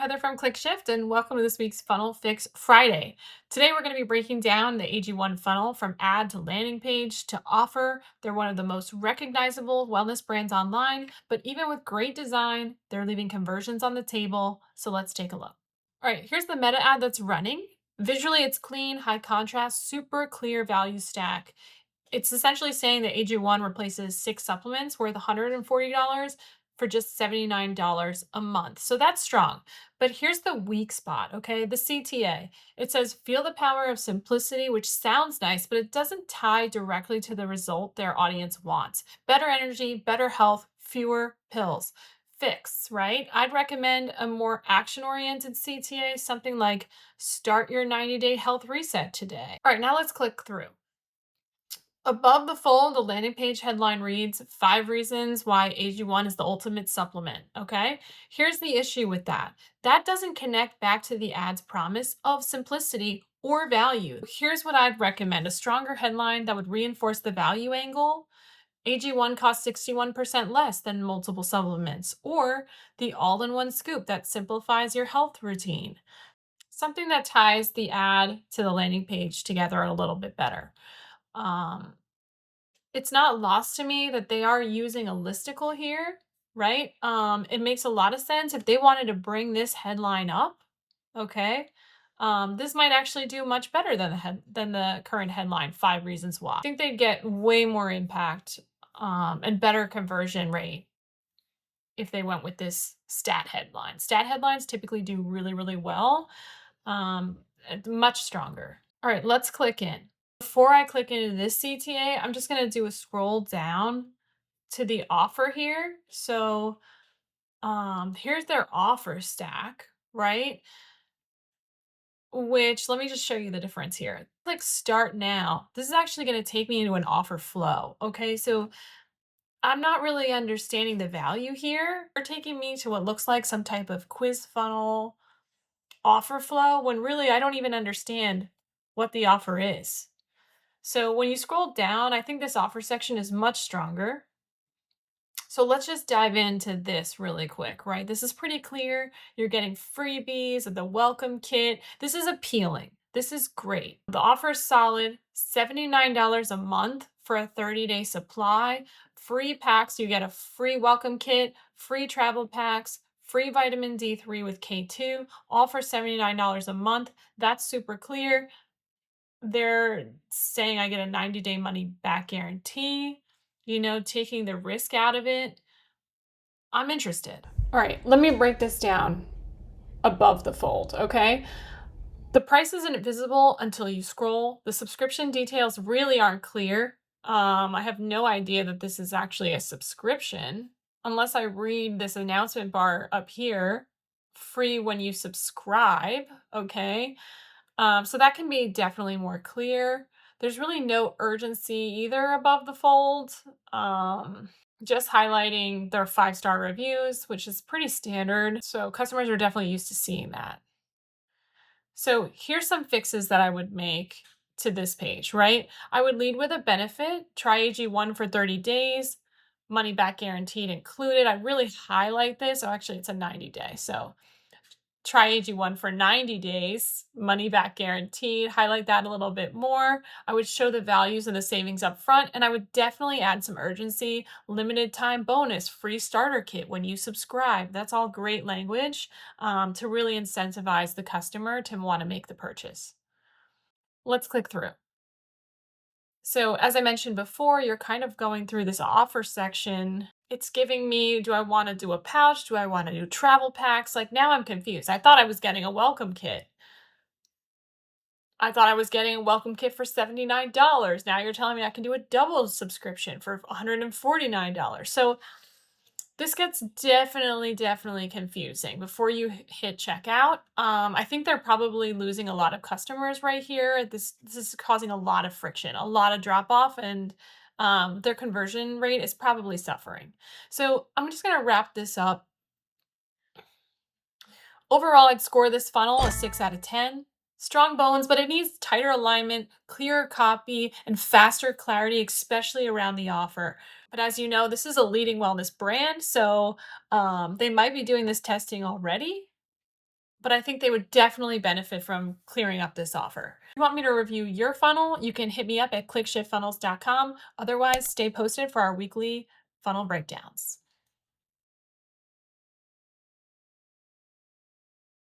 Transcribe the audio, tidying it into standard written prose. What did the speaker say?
Heather from ClickShift, and welcome to this week's Funnel Fix Friday. Today, we're going to be breaking down the AG1 funnel from ad to landing page to offer. They're one of the most recognizable wellness brands online, but even with great design, they're leaving conversions on the table. So let's take a look. All right, here's the meta ad that's running. Visually, it's clean, high contrast, super clear value stack. It's essentially saying that AG1 replaces 6 supplements worth $140 for just $79 a month. So that's strong. But here's the weak spot, okay? The CTA. It says, feel the power of simplicity, which sounds nice, but it doesn't tie directly to the result their audience wants. Better energy, better health, fewer pills. Fix, right? I'd recommend a more action-oriented CTA, something like start your 90-day health reset today. All right, now let's click through. Above the fold, the landing page headline reads 5 reasons why AG1 is the ultimate supplement. Okay. Here's the issue with that. That doesn't connect back to the ad's promise of simplicity or value. Here's what I'd recommend: a stronger headline that would reinforce the value angle. AG1 costs 61% less than multiple supplements, or the all in one scoop that simplifies your health routine. Something that ties the ad to the landing page together a little bit better. Um, it's not lost to me that they are using a listicle here, right? It makes a lot of sense if they wanted to bring this headline up, okay? This might actually do much better than the current headline, 5 reasons why. I think they'd get way more impact and better conversion rate if they went with this stat headline. Stat headlines typically do really, really well, much stronger. All right, let's click in. Before I click into this CTA, I'm just going to do a scroll down to the offer here. So here's their offer stack, right? Which, let me just show you the difference here. Click start now. This is actually going to take me into an offer flow. Okay, so I'm not really understanding the value here. They're taking me to what looks like some type of quiz funnel offer flow when really I don't even understand what the offer is. So when you scroll down, I think this offer section is much stronger. So let's just dive into this really quick, right? This is pretty clear. You're getting freebies, the welcome kit. This is appealing. This is great. The offer is solid, $79 a month for a 30-day supply. Free packs, you get a free welcome kit, free travel packs, free vitamin D3 with K2, all for $79 a month. That's super clear. They're saying I get a 90-day money back guarantee, taking the risk out of it. I'm interested. All right, let me break this down above the fold, okay? The price isn't visible until you scroll. The subscription details really aren't clear. I have no idea that this is actually a subscription unless I read this announcement bar up here, free when you subscribe, okay? So that can be definitely more clear. There's really no urgency either above the fold. Just highlighting their 5-star reviews, which is pretty standard. So customers are definitely used to seeing that. So here's some fixes that I would make to this page, right? I would lead with a benefit, try AG1 for 30 days, money back guaranteed included. I really highlight this. Oh, actually it's a 90-day. So try AG1 for 90 days, money back guaranteed, highlight that a little bit more. I would show the values and the savings up front, and I would definitely add some urgency, limited time bonus, free starter kit when you subscribe. That's all great language to really incentivize the customer to want to make the purchase. Let's click through. So as I mentioned before, you're kind of going through this offer section. It's giving me, do I want to do a pouch? Do I want to do travel packs? Like now I'm confused. I thought I was getting a welcome kit. I thought I was getting a welcome kit for $79. Now you're telling me I can do a double subscription for $149. So this gets definitely confusing before you hit checkout. I think they're probably losing a lot of customers right here. This is causing a lot of friction, a lot of drop off, and their conversion rate is probably suffering. So I'm just going to wrap this up. Overall, I'd score this funnel a 6 out of 10. Strong bones, but it needs tighter alignment, clearer copy, and faster clarity, especially around the offer. But as you know, this is a leading wellness brand, so they might be doing this testing already. but I think they would definitely benefit from clearing up this offer. If you want me to review your funnel, you can hit me up at clickshiftfunnels.com. Otherwise, stay posted for our weekly funnel breakdowns.